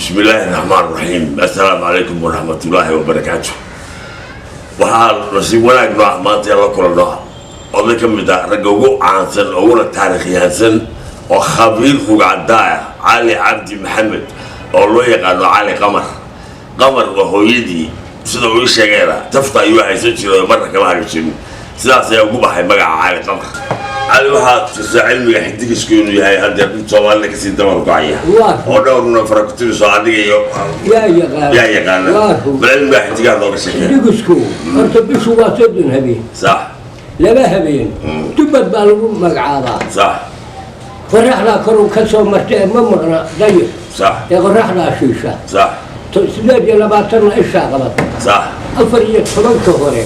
بسم الله الرحمن الرحيم. السلام عليكم ورحمة الله وبركاته. وحال نصيب وناك نوع مانتي الله كل نوع وضي كمدا رقوقو عنسن أولا تاريخي هنسن وخبير خوق عدايا علي عبدي محمد والله يقانو علي قمر وهو يدي سيدا ويشا غيرا تفتا يوحي سنشي مرة كما هكذا سيدا سيقوم بحي مقع علي قمر علي waxaa tirsa cilmiga xidigiisku inuu yahay hadda Soomaaliya ka sii dabar go'aya oo dhowrna faraktiru soo adiga iyo yaa yaqaan cilmiga xidiga loo sheegay xidigiisku horta bishu waa sadin habeen sax laba habeen dibad baa lagu magacaabaa sax qorraxda kor ka soo martay ma maqna dayo sax ee qorraxda shiisha sax sideed iyo labaatan isha qabad sax afar iyo tobanka hore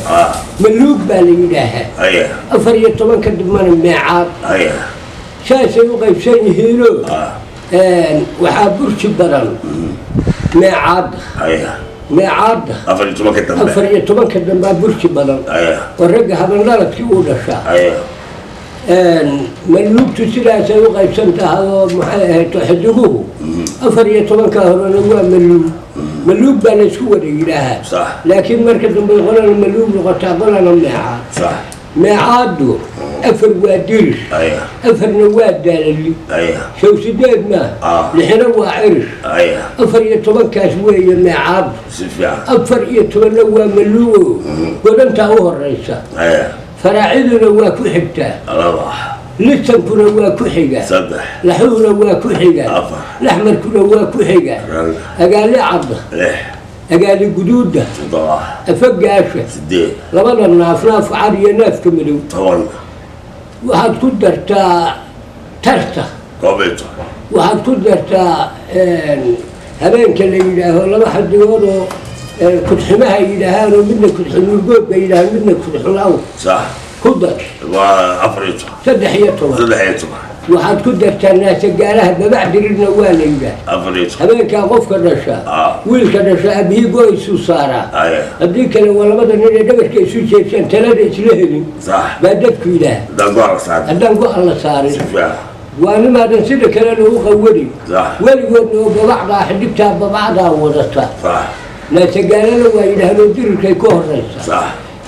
maluug baa la yidhaahaa afar iyo tobanka dibmana meecaad saasay u qaybsan yihiino waxaa burji badan meecaadda afar iyo tobanka dambaa burji badan oo ragga habandhaladkii uu dhashaa maluugtu sidaasay u qaybsan tahay oo maxay ahayd xidiguhu afar iyo tobanka horena waa maluug baa la isku wada yidhaahaa laakiin marka dambe qolana maluug noqotaa qolana meecaad meecaaddu afar waa diris afarna waa daalali show sideed ma lixna waa cirish afar iyo tobankaas weeye meecaaddu afar iyo tobanna waa maluugo godantaa u horeysa faraaciduna waa ku xigtaa lisankuna waa ku xiga laxuhuna waa ku xiga laxmarkuna waa ku xiga agaali cadda agaali guduudda afagaasha labada naaf cad iyo naafka madow waxaad ku dartaa tarta waxaad ku dartaa habeenka la yidhaaho laba xadigood oo kudximaha yidhaahaan oo midna kudximulgood ba yidhahaan midna kudxulaw كدر saddex iyo toban waxaad ku dartaa naasagaalaha babac dirirna waa la yidhaah habeenkaa qofka dhasha wiilka dhasha abihii go-aysuu saaraa haddii kale waa labada nin ee dhabarka isu jeedsaan talada isla helin baa dadku yidhaah haddaan go-an la saarin waa nimaadan sida kalena u qawadin weligoodna oo babacdaa xidigtaa babacdaa wadata naasagaalana waa yidhaahnoo dirirkay ka horeysa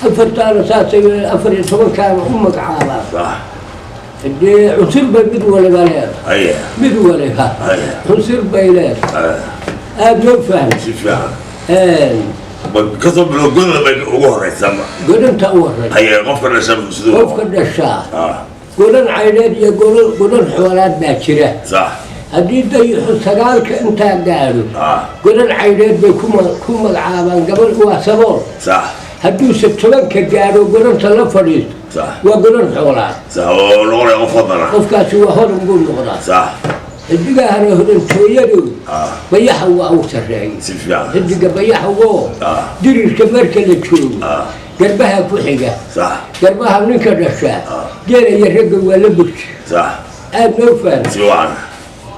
afartaana saasay afar iyo tobankaana u magacaabaa dee cunsur bay mid waliba leedahay mid waliba cunsur bay leedahay aada loo fahmay kasoo bilo godan bay ugu horeysaa godanta u horeysa qofka dhashaa godan cayneed iyo godan xoolaad baa jira haddii dayixu sagaalka intaa gaadho godan cayneed bay ku magacaabaan gabadh waa sabool hadduuse tobanka gaadho godanta la fadhiisto waa godan xoolaad qofkaasi waa hodan buu noqdaa xidigahana hodantooyadooda bayaxa waa u sarreeyay xidiga bayaxagoo dirirka marka la joogo garbaha ku xiga garbaha ninka dhashaa geela iyo ragga waa la burji aada noo fahmay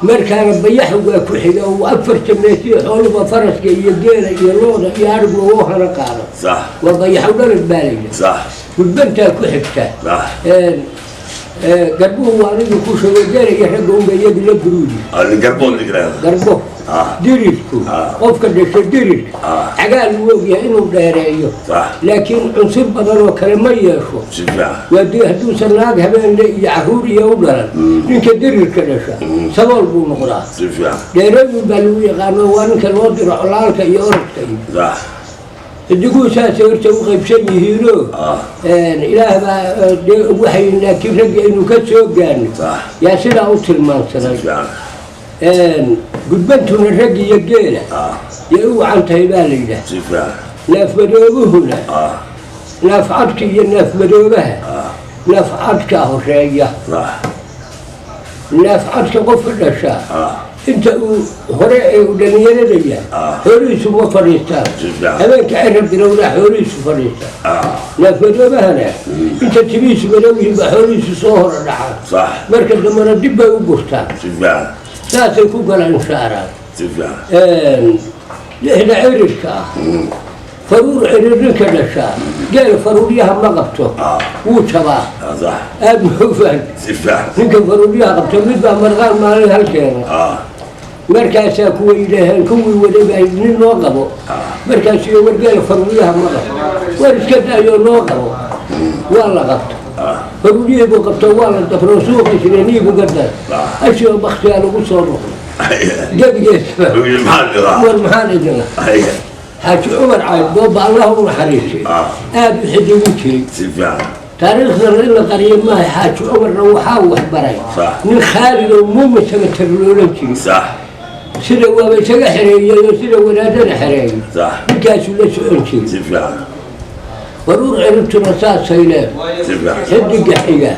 markaana bayaxa waa ku xiga oo afarta meesiyo xooluba faraska iyo geela iyo looda iyo arigna oo hana qaada waa bayaxo dhalad baa layidha gudbantaa ku xigta garbuhu waa anigu ku sheego geela iyo ragga unba iyadu la buruudi garbo dirirku qofka dhasha dirirka cagaal uu ogyahay inuu dheereeyo laakiin cunsur badan oo kale ma yeesho hadduusan naag habeenle iyo caruur iyo u dhalan ninka dirirka dhasha sabool buu noqdaa dheereedu baa lagu yaqaano waa ninka loo diro colaalka iyo orodka iyo xidiguu saasay horta u qaybsan yihiinoo ilaah baa waxay laakiin ragga aynu ka soo gaarno yaa sidaa u tilmaansanay gudbantuna rag iyo geela yay u wacan tahay baa la yidhaah naafmadoobuhuna naafcadka iyo naafmadoobaha naafcadkaa horeeya naafcadka qofka dhashaa inta uu hore ee dhalinyarada yahay xoolihiisu ma fadhiistaan habeenka cirab bilowdaa xoolihiisu fadhiistaan naafmadoobahana inta tibihiisu madow yihiin baa xoolihiisu soo hora dhacaan marka dambena dib bay u gurtaan saasay ku kala inshaaraan lixda cirirka faruur cirir ninka dhashaa geela faruuryaha ma qabto wuu jabaa aada muxuu fahmi ninka faruuryaha qabto mid baa marqaan maalin halkeena markaasaa kuwa yidhaaheen kuwii wadabay nin noo qabo markaas iyo wargeela faruuryaha ma qabo war iska daayoo noo qabo waa la qabta faruuryihii buu qabto waa la dafro suuqa shireenihii buu gadaa ashio baktiyaa lagu soo noqdo gebigeesba war maxaan idin lahaa xaaji cumar cayd booba allah u naxariisay aada u xidigu jiray taariikhdana in la qariyo maaha xaaji cumarna waxaa waxbaray nin khaalid oo muumisaba tarloolan jiray sida waaba isaga xereeyey oo sida wadaadada xereeyey ninkaasuu la socon jiray waruur ciribtuna saasay leedahay xidiga xiga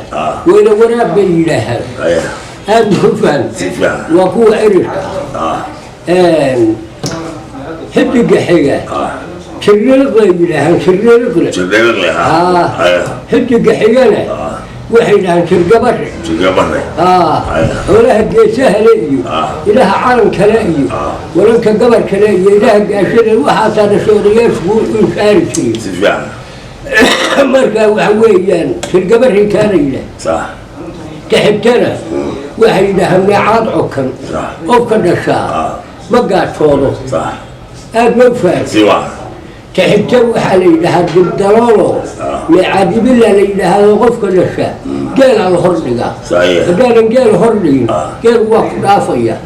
weyla waraab bay yidhaahaan aada u faham waa kuwa ciribka xidiga xiga shirliiqlay yidhaahaan shirliiqle xidiga xigana waxay yidhahaan shirgabare xoolaha geesahale iyo ilaha calankale iyo walanka gabarkale iyo ilaha gaashada waxaasaa dhashoodayaashu u shaari jiray markaa waxa weeyaan shirgabaray kaana yidhaah kaxigtana waxay yidhaahaan meecaad cokan qofka dhashaa ma gaajoodo aada ma faham kaxigta waxaa la yidhahaa dibdaloolo meecaadibila la yidhaahdo qofka dhasha geelaa la hordhigaa haddaanan geel hordhigin geel waa ku dhaafaya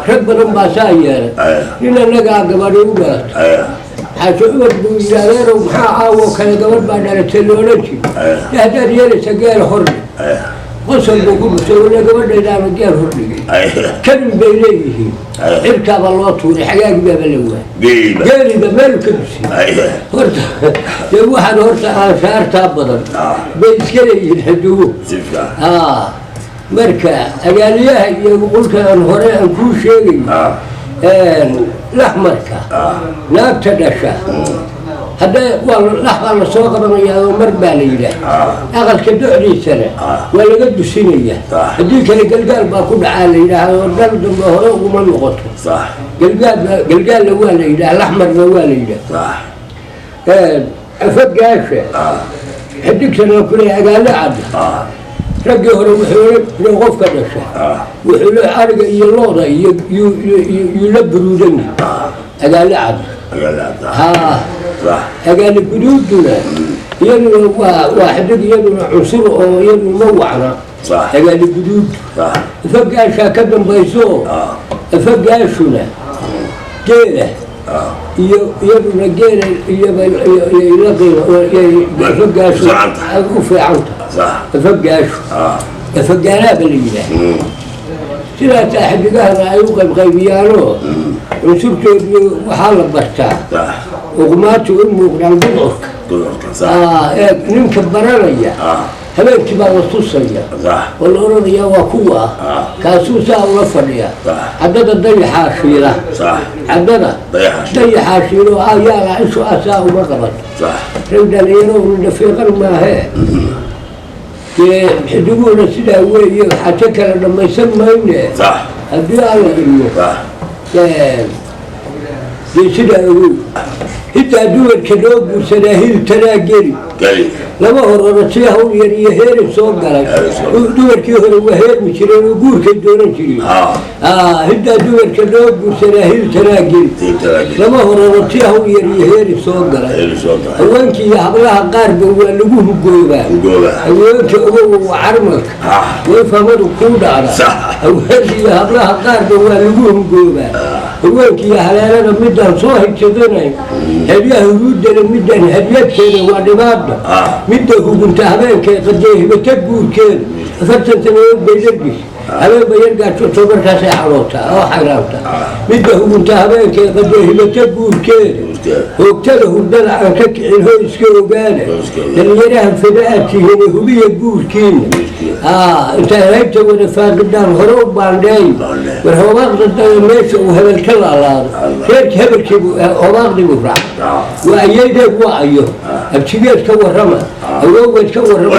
rag badan baa saa yeelay nin annagaa gabadhi u dhalatay xaaji cumar buu yidhi adeerow maxaa caawo kale gabadh baa dhalatay loola jiro haddaad yeelaysa geel hordhig qosol buu ku dhusay wala gabadhaydaana geel hordhigay kadin bay leeyihiin cirkaaba loo tuuray xagaagibaaba la waay geeliba meel ka dusay horta dee waxaan horta aanshaartaa badan bay iska leeyihiin haduwo marka agaaliyaha iyo qulkaan hore aan kuu sheegayo laxmarka naagta dhasha hadda lax baa la soo qabanayaa mar baa la yidhaah aqalka docdiisana waa laga dusinaya haddii kale galgaal baa ku dhacaa la yidhaahdo dal dambe hore uguma noqoto galgaalna waa la yidhaah laxmarna waa la yidhaah afagaasha xidigtana kule agaalo cadda raggii hore wuxuu qofka dhasha wuxuu le ariga iyo looda yuu la buruudan agaalo cadda agaali guduuduna iyaduna waa xidig iyaduna cunsur oo iyaduna ma wacna agaali guduud afagaashaa ka dambayso afagaashuna geela iyo iyaduna geela iyofagaashu u fiicanta afagaashu afagaalaaba la yidhaah sidaasaa xidigahana ay u qaybqaybiyaanoo cunsurtoodii waxaa la bartaa uqmaatu u muuqdaan budurka ninka baranaya habeenkii baa la tusaya oo la odhanayaa waa kuwa kaasuu saa ula fadhiya caddada dayaxaa shiila caddada dayaxaa shiilo yaala ishu asaa uma qabato rag dhalinyaro dhafiiqan maahee dee xidiguuna sidaa weeye xajo kale dhammaysan mayne haddii alla iyo dee sidaa ogow hitaa dumarka loo guursadaa hiltanaa geli lama horora si hawl yar iyo heeri soo galay dumarkii hore waa heermi jireen oo guurkay doonan jireen hitaa dumarka loo guursadaa hiltanaa geli lama horora si hawl yar iyo heeri soo galay haweenkii iyo hablaha qaarba waa lagu hugoobaa haweenka ogow waa carmalka way famadu kuu dhacda haweenkii iyo hablaha qaarba waa lagu hugoobaa haweenkii iyo haleelada midaan soo higsadanayn hadyaha huruudana midaan hadyadkeeda waa dhibaada midda hugunta habeenkay qadee hibata guurkeeda 40 sanadood bay dargis habeen ba yargaajoto markaasay xaloobtaa oo xayraabtaa midda hugunta habeenkay qadee hibata guurkeeda hoogtada hurdada aan ka kicin hoo iska ogaada dhalinyaraha fadaatihiina hubiya guurkiina intaay haybta wada faaqidaan hore u baandheey war hobaaqdadada meesha uu hebel ka laalaado reerka hebelkiibu hobaaqdigu raac waa ayaydeed waa ayo abtigeed ka warrama awowgeed ka warrama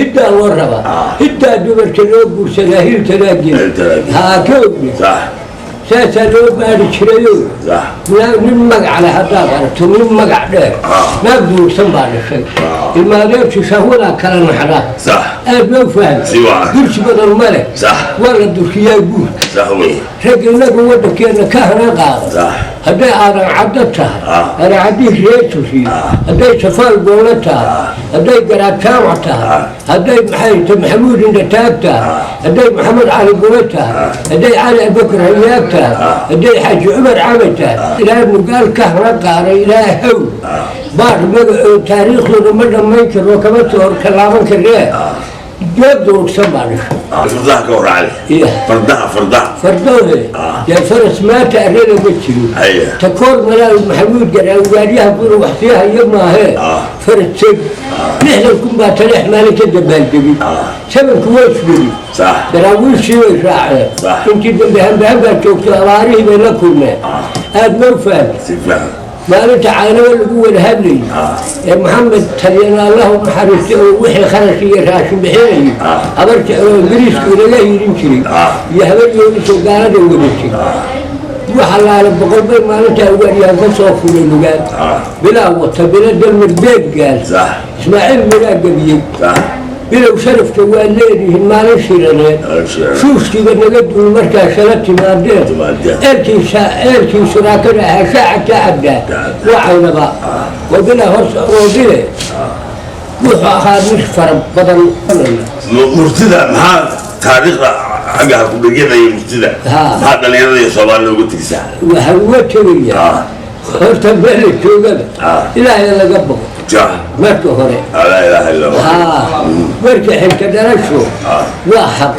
hiddaa loo rabaa hiddaa dumarka loo guursadaa hiltanaa geli ka ogni ساسا لو باري شريو من مقع على هذا من مقع ده ما بدو سنبال الشيء المالية تشهونا كلام حلا صح أنا فاهم قلت بدل الملك صح ولا الدكية يقول صح وي شكلنا قوة دكية كهنا قاعد صح هذا أنا عدتها أنا عديك ريتو فيه هذا سفر قولتها هذا قرأت سامعتها هذا محمود عند تابتها هذا محمد علي قولتها هذا علي بكر هيابتها هذا حاج عمر عمتها إلى أنه قال كهنا قاعد إلى هو بعد تاريخ لما ما يكر وكمان تور كلامه كريه جدوا سمعنا فرضها كور عليه فرضها يا فرس ما تأرينا بتشيل تكور ملا محمود قال وقاليها بقولوا وحديها يما هي فرس سب نحن نكون باتريح مالك الدبال جديد سبب كويس بلي صح دراويش شيء راعي انت بهم بتوقف أواريه بينكم هذا مو فاهم ما أنت عائلة الأول هبلي يا محمد تلينا الله محرسته وحي خلصي يراشم بحيري أبرت إنجليز ولا يرينشري يهبل يونسو قال يونسي وحلا على بقلبي ما أنت أول ينفصل في اللغات بلا وقت بلا دم البيت قال إسماعيل بلا قبيل بلا شرفت والليل ما نشيرني شوفتي بنقد المركز شلت ما بديت اركي شراكنا ساعة تعبدا وعينبا وبلا هرس وبلا وحا مش فرق بدل مرتدى مع تاريخ حقها كبيرة مرتدى هذا اللي يرضي صومال لو قلت ساعة وهو تبيه خرت بالي توقف إلهي اللي قبضه مركو هوري لا إله إلا الله مركو حتى درسه واحد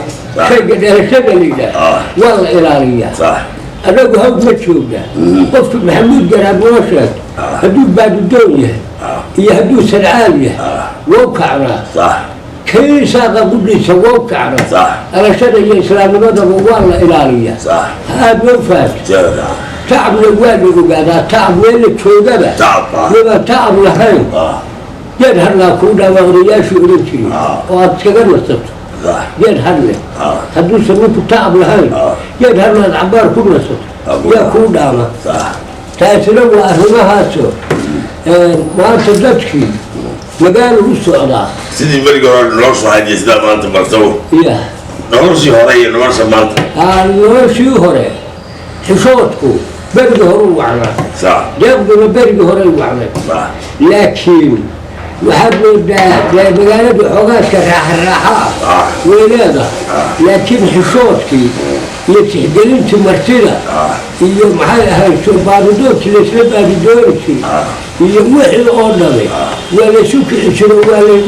شيء درسه لله والله إلهية صح أنا قهوت متشوقة قفت محمود قراب وشك هدوك بعد الدنيا يهدوس العالية ووقعنا صح كي ساقا قبلي ووقعنا صح أنا شدي إسلام مدى والله إلهية صح هذا وفات تعب الوالد وقاعد تعب وين تشوقه تعب لما تعب لحين جد هلا كودا مغرياش وريتي واتكلم الصبح جد هلا هدو سموك تعب لحين جد هلا العبار كل الصبح يا كودا ما تأثيروا أهلنا هاتو ما تدركي مقالوا السعودة سيدي مريقا نورسو هاي جسدا ما أنت مرتو نورسي هوري نورسو ما أنت نورسي هوري حشوتكو برد هرو وعنا صح جابوا برد هرو وعنا صح لكن وحبوا دا بقالة حوغات الراحة ولاده لكن حشوتكي يتحقلين تمرتلة هي محايا هاي باردوك لسنا باردوكي هي موحي الأولمي ولا شكل شنو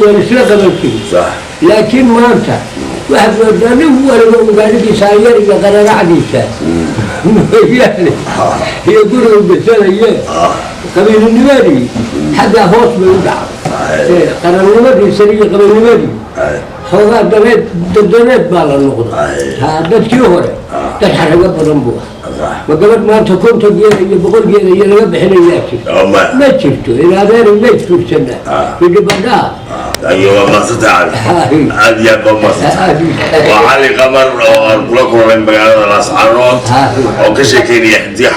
ولا سلقمكي صح لكن ما انت واحد وداني هو اللي قال لي ساير يقرر عديسة يعني يقولوا بالسنة قبل النبادي حتى هوس بيوضع قرر النبادي سريع قبل النبادي هو دنيت بالا النقطة هذا كيوهر تحرق برنبوه وقبل ما تكون يبغون يذبحني ما شفته إلى غير ما شفته سنة يجي بعدها أيوة ما ستعرف هذه يا بابا وعلي قمر البلوك من بقى الأسعار أو كشكل يحديها